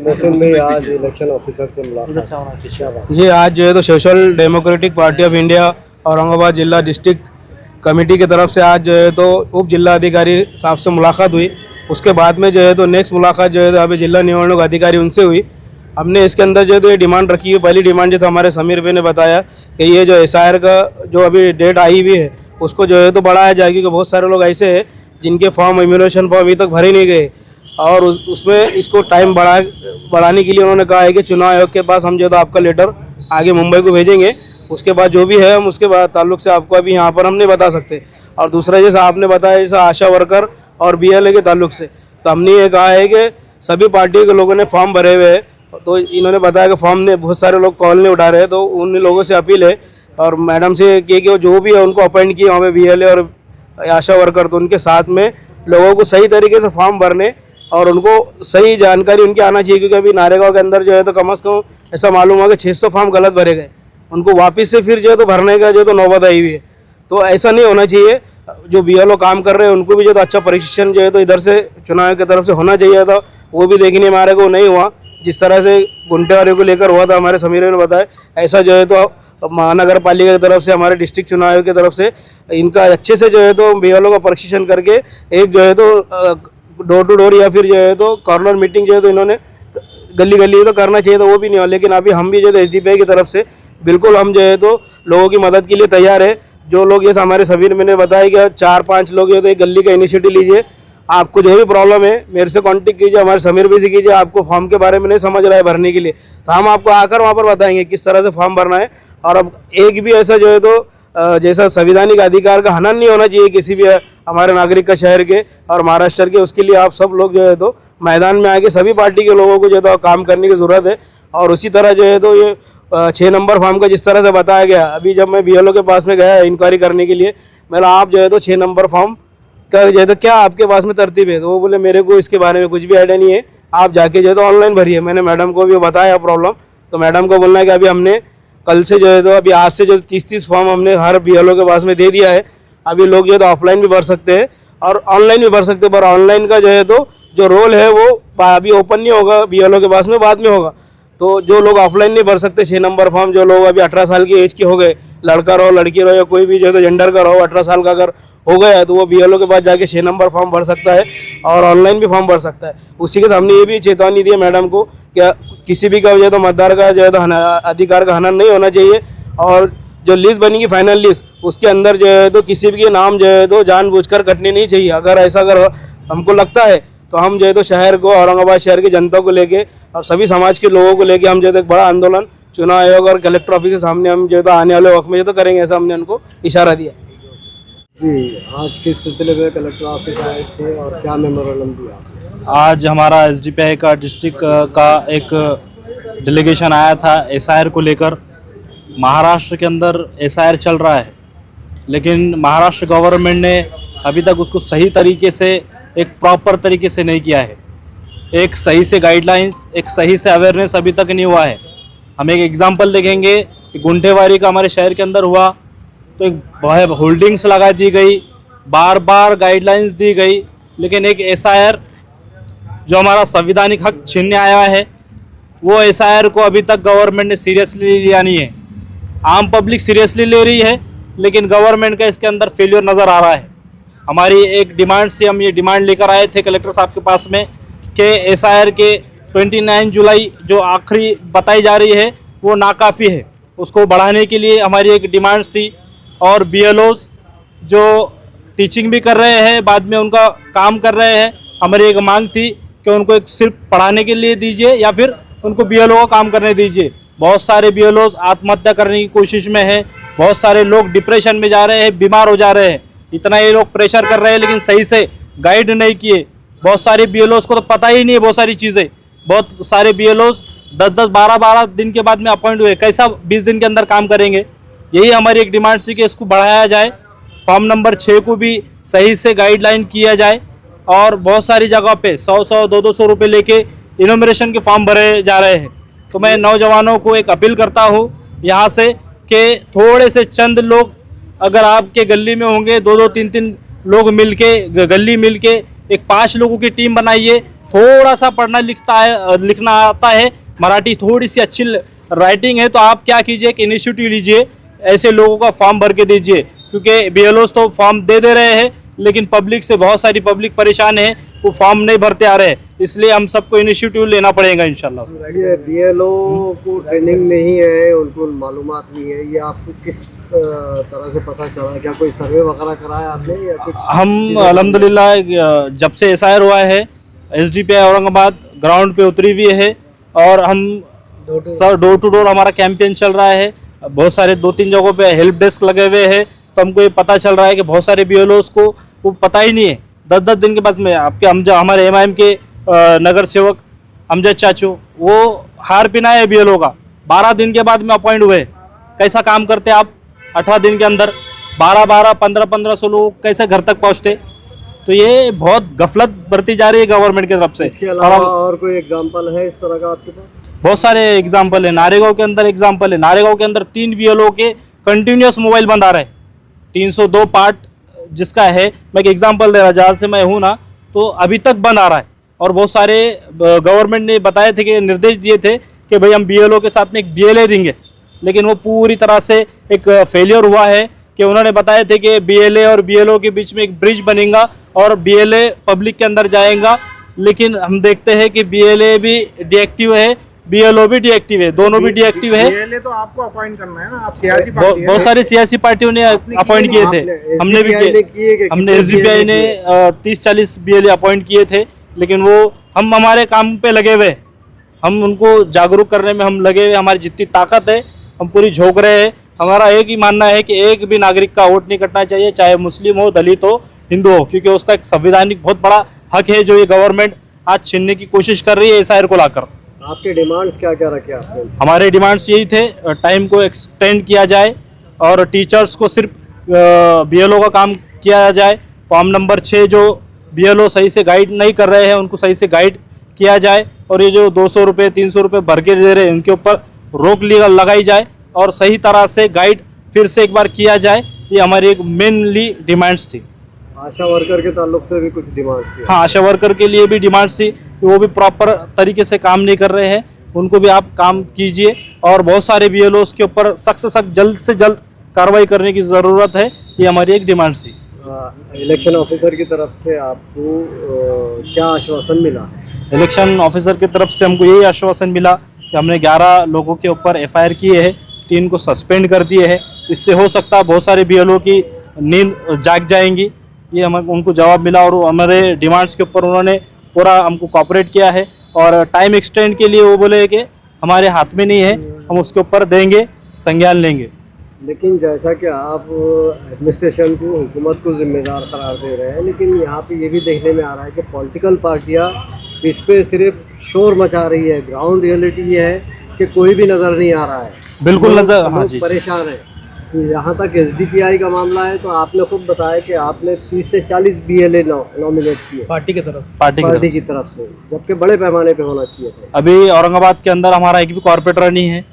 मौसम में आज इलेक्शन ऑफिसर से मुलाकात। जी, आज जो है तो social democratic party of India Aurangabad जिला डिस्ट्रिक्ट कमेटी की तरफ से आज जो है तो उप जिला अधिकारी साहब से मुलाकात हुई। उसके बाद में जो है तो नेक्स्ट मुलाकात जो है तो अभी जिला निवडणूक अधिकारी उनसे हुई। हमने इसके अंदर जो है तो ये डिमांड रखी है। पहली डिमांड जो था हमारे समीर भाई ने बताया कि ये जो SIR का जो अभी डेट आई हुई है उसको जो है तो बढ़ाया जाए, क्योंकि बहुत सारे लोग ऐसे हैं जिनके फॉर्म इम्यूनेशन फॉर्म अभी तक भरे नहीं गए और उसमें इसको टाइम बढ़ाने के लिए उन्होंने कहा है कि चुनाव आयोग के पास हम जो है आपका लेटर आगे मुंबई को भेजेंगे। उसके बाद जो भी है हम उसके बाद ताल्लुक से आपको अभी यहाँ पर हम नहीं बता सकते। और दूसरा जैसा आपने बताया जैसा आशा वर्कर और BLA के ताल्लुक से, तो हमने ये कहा है कि सभी पार्टी के लोगों ने फॉर्म भरे हुए हैं, तो इन्होंने बताया कि फॉर्म ने बहुत सारे लोग कॉल नहीं उठा रहे हैं, तो उन लोगों से अपील है और मैडम से कि जो भी है उनको अपॉइंट किए वहाँ पे BLA और आशा वर्कर, तो उनके साथ में लोगों को सही तरीके से फॉर्म भरने और उनको सही जानकारी उनकी आना चाहिए। क्योंकि अभी नारेगांव के अंदर जो है तो कम से कम ऐसा मालूम हुआ कि 600 फॉर्म गलत भरे गए, उनको वापस से फिर जो है तो भरने का जो है तो नौबत आई हुई है। तो ऐसा नहीं होना चाहिए। जो BLO काम कर रहे हैं उनको भी जो है तो अच्छा प्रशिक्षण जो है तो इधर से चुनाव की तरफ से होना चाहिए था, वो भी देखने में आ रहा है को नहीं हुआ। जिस तरह से गुंटेवारी को लेकर हुआ था, हमारे समीर ने बताया, ऐसा जो है तो महानगर पालिका की तरफ से हमारे डिस्ट्रिक्ट चुनाव आयोग की तरफ से इनका अच्छे से जो है तो BLO का प्रशिक्षण करके एक जो है तो डोर टू डोर या फिर जो है तो कॉर्नर मीटिंग जो है तो इन्होंने गली गली तो करना चाहिए था, वो भी नहीं हुआ। लेकिन अभी हम भी जो है तो SDPI की तरफ से बिल्कुल हम जो है तो लोगों की मदद के लिए तैयार है। जो लोग जैसे हमारे समीर मैंने बताया कि 4-5 लोग जो है तो एक गली का इनिशिएटिव लीजिए, आपको जो भी प्रॉब्लम है मेरे से कांटेक्ट कीजिए, हमारे समीर भाई से कीजिए। आपको फॉर्म के बारे में नहीं समझ रहा है भरने के लिए, तो हम आपको आकर वहाँ पर बताएंगे किस तरह से फॉर्म भरना है। और अब एक भी ऐसा जो है तो जैसा संवैधानिक अधिकार का हनन नहीं होना चाहिए किसी भी हमारे नागरिक का शहर के और महाराष्ट्र के। उसके लिए आप सब लोग जो है तो मैदान में आके सभी पार्टी के लोगों को जो है तो काम करने की ज़रूरत है। और उसी तरह जो है तो ये 6 नंबर फॉर्म का जिस तरह से बताया गया, अभी जब मैं BLO के पास में गया इंक्वायरी करने के लिए, मैंने आप जो है तो 6 नंबर फॉर्म का जो है तो क्या आपके पास में तरतीब है, तो वो बोले मेरे को इसके बारे में कुछ भी आइडिया नहीं है, आप जाके जो है तो ऑनलाइन भरिए। मैंने मैडम को भी बताया प्रॉब्लम, तो मैडम को बोलना है कि अभी हमने कल से जो है तो अभी आज से जो 30-30 फॉर्म हमने हर BLO के पास में दे दिया है। अभी लोग जो है तो ऑफलाइन भी भर सकते हैं और ऑनलाइन भी भर सकते हैं, पर ऑनलाइन का जो है तो जो रोल है वो अभी ओपन नहीं होगा, BLO के पास में बाद में होगा। तो जो लोग ऑफलाइन नहीं भर सकते 6 नंबर फॉर्म, जो लोग अभी 18 साल की एज के हो गए, लड़का रहो लड़की रहो या कोई भी जो है तो जेंडर का रहो, 18 साल का अगर हो गया है तो वो BLO के पास जाके 6 नंबर फॉर्म भर सकता है और ऑनलाइन भी फॉर्म भर सकता है। उसी के हमने ये भी चेतावनी दी है मैडम को कि किसी भी का जो है तो मतदार का जो है तो अधिकार का हनन नहीं होना चाहिए। और जो लिस्ट बनेगी फाइनल लिस्ट, उसके अंदर जो है तो किसी भी के नाम जो है तो जानबूझकर कटने नहीं चाहिए। अगर ऐसा अगर हमको लगता है तो हम जो है तो शहर को, औरंगाबाद शहर की जनता को लेके और सभी समाज के लोगों को लेके हम जो है तो एक बड़ा आंदोलन चुनाव आयोग और कलेक्टर ऑफिस के सामने हम जो है तो आने वाले वक्त में जो तो करेंगे, ऐसा हमने उनको इशारा दिया। जी, आज किस सिलसिले में कलेक्टर ऑफिस आए थे और क्या मेमोरेंडम दिया? आज हमारा SDPI का डिस्ट्रिक्ट का एक डेलीगेशन आया था SIR को लेकर। महाराष्ट्र के अंदर SIR चल रहा है, लेकिन महाराष्ट्र गवर्नमेंट ने अभी तक उसको सही तरीके से, एक प्रॉपर तरीके से नहीं किया है। एक सही से गाइडलाइंस, एक सही से अवेयरनेस अभी तक नहीं हुआ है। हम एक एग्जांपल देखेंगे, गुंठेवारी का हमारे शहर के अंदर हुआ तो एक होल्डिंग्स लगा दी गई, बार बार गाइडलाइंस दी गई, लेकिन एक SIR जो हमारा संवैधानिक हक छीनने आया है, वो SIR को अभी तक गवर्नमेंट ने सीरियसली लिया नहीं है। आम पब्लिक सीरियसली ले रही है, लेकिन गवर्नमेंट का इसके अंदर फेलियर नज़र आ रहा है। हमारी एक डिमांड से हम ये डिमांड लेकर आए थे कलेक्टर साहब के पास में कि SIR के 29 जुलाई जो आखिरी बताई जा रही है वो नाकाफ़ी है, उसको बढ़ाने के लिए हमारी एक डिमांड्स थी। और BLOs जो टीचिंग भी कर रहे हैं, बाद में उनका काम कर रहे हैं, हमारी एक मांग थी कि उनको एक सिर्फ पढ़ाने के लिए दीजिए या फिर उनको BLO का काम करने दीजिए। बहुत सारे BLOs आत्महत्या करने की कोशिश में हैं, बहुत सारे लोग डिप्रेशन में जा रहे हैं, बीमार हो जा रहे हैं। इतना ये लोग प्रेशर कर रहे हैं, लेकिन सही से गाइड नहीं किए। बहुत सारे BLOs को तो पता ही नहीं है बहुत सारी चीज़ें। बहुत सारे BLOs 10-10, 12-12 दिन के बाद में अपॉइंट हुए, कैसा 20 दिन के अंदर काम करेंगे। यही हमारी एक डिमांड थी कि इसको बढ़ाया जाए, फॉर्म नंबर 6 को भी सही से गाइडलाइन किया जाए। और बहुत सारी जगह पे 100-100, 200 रुपये लेके इनोमिनेशन के फॉर्म भरे जा रहे हैं। तो मैं नौजवानों को एक अपील करता हूँ यहाँ से कि थोड़े से चंद लोग अगर आपके गली में होंगे, 2-2, 3-3 लोग मिलके, गली मिलके एक 5 लोगों की टीम बनाइए, थोड़ा सा पढ़ना लिखना आता है, मराठी थोड़ी सी अच्छी राइटिंग है, तो आप क्या कीजिए कि इनिशिएटिव लीजिए, ऐसे लोगों का फॉर्म भर के दीजिए, क्योंकि बीएलओ तो फॉर्म दे रहे हैं लेकिन पब्लिक से बहुत सारी पब्लिक परेशान है, वो फॉर्म नहीं भरते आ रहे, इसलिए हम सबको इनिशिएटिव लेना पड़ेगा इंशाल्लाह। बीएलओ को ट्रेनिंग नहीं है, उनको मालूमात नहीं है, ये आपको किस तरह से पता चला? क्या कोई सर्वे वगैरह कराया आपने या कुछ? हम अल्हम्दुलिल्लाह जब से एसआईआर हुआ है एसडीपीआई औरंगाबाद ग्राउंड पे उतरी हुई है और हम सर डोर टू डोर हमारा कैंपेन चल रहा है, बहुत सारे 2-3 जगहों पे हेल्प डेस्क लगे हुए हैं, तो हमको ये पता चल रहा है कि बहुत सारे बीएलओस को वो पता ही नहीं है। 10-10 दिन के बाद में आपके हमारे एमआईएम के नगर सेवक अमजद चाचू वो हार पिनाए है बीएलओ का, 12 दिन के बाद में अपॉइंट हुए। कैसा काम करते आप 18 दिन के अंदर 12-12, 15-1500 लोग कैसे घर तक पहुँचते? तो ये बहुत गफलत बरती जा रही है गवर्नमेंट की तरफ से। इसके अलावा और कोई एग्जांपल है इस तरह का आपके पास? बहुत सारे एग्जाम्पल है, नारेगांव के अंदर एग्जाम्पल है, नारेगांव के अंदर 3 बीएलओ के कंटिन्यूस मोबाइल बंद आ रहे हैं, 302 पार्ट जिसका है, मैं एक एग्जाम्पल दे रहा, जहाँ से मैं हूँ ना, तो अभी तक बंद आ रहा है। और बहुत सारे गवर्नमेंट ने बताए थे कि निर्देश दिए थे कि भाई हम बीएलओ के साथ में एक बीएलए देंगे, लेकिन वो पूरी तरह से एक फेलियर हुआ है कि उन्होंने बताए थे कि बीएलए और बीएलओ के बीच में एक ब्रिज बनेगा और बीएलए पब्लिक के अंदर जाएगा, लेकिन हम देखते हैं कि बीएलए भी डीएक्टिव है, बीएलओ भी डीएक्टिव है, दोनों भी डीएक्टिव है। बीएलए तो आपको अपॉइंट करना है ना, आप सियासी पार्टी है। बहुत सारी सियासी पार्टियों ने अपॉइंट किए थे, हमने भी किए, हमने एसडीपीआई ने 30-40 बीएलए अपॉइंट किए थे, लेकिन वो हम हमारे काम पे लगे हुए, हम उनको जागरूक करने में हम लगे हुए, हमारी जितनी ताकत है हम पूरी झोंक रहे हैं। हमारा एक ही मानना है कि एक भी नागरिक का वोट नहीं कटना चाहिए, चाहे मुस्लिम हो, दलित हो, हिंदू हो, क्योंकि उसका एक संवैधानिक बहुत बड़ा हक है जो ये गवर्नमेंट आज छीनने की कोशिश कर रही है एसआईआर को लाकर। आपके डिमांड्स क्या क्या रखे आपने? हमारे डिमांड्स यही थे, टाइम को एक्सटेंड किया जाए और टीचर्स को सिर्फ बीएलओ का काम किया जाए। फॉर्म नंबर 6 जो बीएलओ सही से गाइड नहीं कर रहे हैं उनको सही से गाइड किया जाए, और ये जो 200 रुपये 300 रुपये भर के दे रहे हैं उनके ऊपर रोक लगाई जाए और सही तरह से गाइड फिर से एक बार किया जाए। ये हमारी एक मेनली डिमांड्स थी। आशा वर्कर के ताल्लुक से भी कुछ डिमांड्स थी? हाँ, आशा वर्कर के लिए भी डिमांड्स थी कि वो भी प्रॉपर तरीके से काम नहीं कर रहे हैं, उनको भी आप काम कीजिए, और बहुत सारे बीएलओ के ऊपर सख्त से सख्त जल्द से जल्द कार्रवाई करने की ज़रूरत है। ये हमारी एक डिमांड्स थी। इलेक्शन ऑफिसर की तरफ से आपको क्या आश्वासन मिला? इलेक्शन ऑफिसर की तरफ से हमको यही आश्वासन मिला कि हमने 11 लोगों के ऊपर एफआईआर किए हैं, 3 को सस्पेंड कर दिए हैं। इससे हो सकता है बहुत सारे बीएलओ की नींद जाग जाएंगी, ये हम उनको जवाब मिला, और हमारे डिमांड्स के ऊपर उन्होंने पूरा हमको कोऑपरेट किया है। और टाइम एक्सटेंड के लिए वो बोले कि हमारे हाथ में नहीं है, हम उसके ऊपर देंगे, संज्ञान लेंगे। लेकिन जैसा कि आप एडमिनिस्ट्रेशन को, हुकूमत को जिम्मेदार करार दे रहे हैं, लेकिन यहाँ पे ये भी देखने में आ रहा है कि पॉलिटिकल पार्टियाँ इस पे सिर्फ शोर मचा रही है। ग्राउंड रियलिटी ये है कि कोई भी नज़र नहीं आ रहा है, बिल्कुल नजर, हाँ जी, परेशान है। यहाँ तक एसडीपीआई का मामला है तो आपने खुद बताया कि आपने 30 से 40 बीएलए नॉमिनेट किए पार्टी की तरफ, पार्टी की तरफ से, जबकि बड़े पैमाने पे होना चाहिए था। अभी औरंगाबाद के अंदर हमारा एक भी कॉर्पोरेटर नहीं है,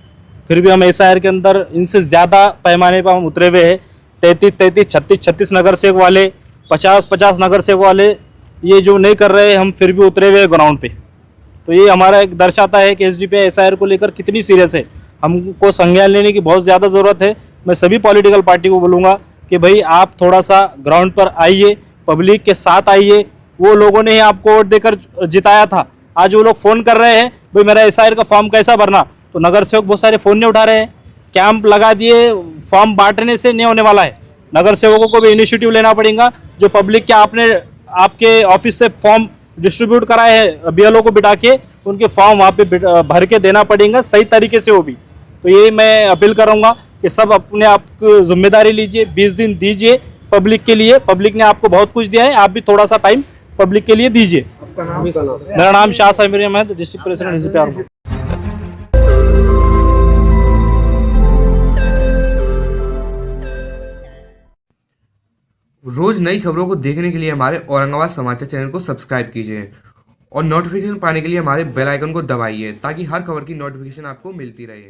फिर भी हम एसआईआर के अंदर इनसे ज़्यादा पैमाने पर हम उतरे हुए हैं। 33, 36 नगर सेवक वाले, 50 नगर सेवक वाले ये जो नहीं कर रहे, हम फिर भी उतरे हुए ग्राउंड पे। तो ये हमारा एक दर्शाता है कि एसडीपीआई एसआईआर को लेकर कितनी सीरियस है। हमको संज्ञान लेने की बहुत ज़्यादा ज़रूरत है। मैं सभी पॉलिटिकल पार्टी को बोलूँगा कि भाई आप थोड़ा सा ग्राउंड पर आइए, पब्लिक के साथ आइए। वो लोगों ने ही आपको वोट देकर जिताया था, आज वो लोग फ़ोन कर रहे हैं भाई मेरा एसआईआर का फॉर्म कैसा भरना, तो नगर सेवक बहुत सारे फ़ोन नहीं उठा रहे हैं। कैंप लगा दिए, फॉर्म बांटने से नहीं होने वाला है। नगर सेवकों को भी इनिशिएटिव लेना पड़ेगा। जो पब्लिक के आपके ऑफिस से फॉर्म डिस्ट्रीब्यूट कराए हैं बीएलओ को बिठा के, उनके फॉर्म वहाँ पे भर के देना पड़ेगा सही तरीके से वो भी। तो ये मैं अपील करूँगा कि सब अपने आप की जिम्मेदारी लीजिए, 20 दिन दीजिए पब्लिक के लिए। पब्लिक ने आपको बहुत कुछ दिया है, आप भी थोड़ा सा टाइम पब्लिक के लिए दीजिए। मेरा नाम Shah Samir Ahmad, district president SDPI. रोज नई खबरों को देखने के लिए हमारे औरंगाबाद समाचार चैनल को सब्सक्राइब कीजिए और नोटिफिकेशन पाने के लिए हमारे बेल आइकन को दबाइए ताकि हर खबर की नोटिफिकेशन आपको मिलती रहे।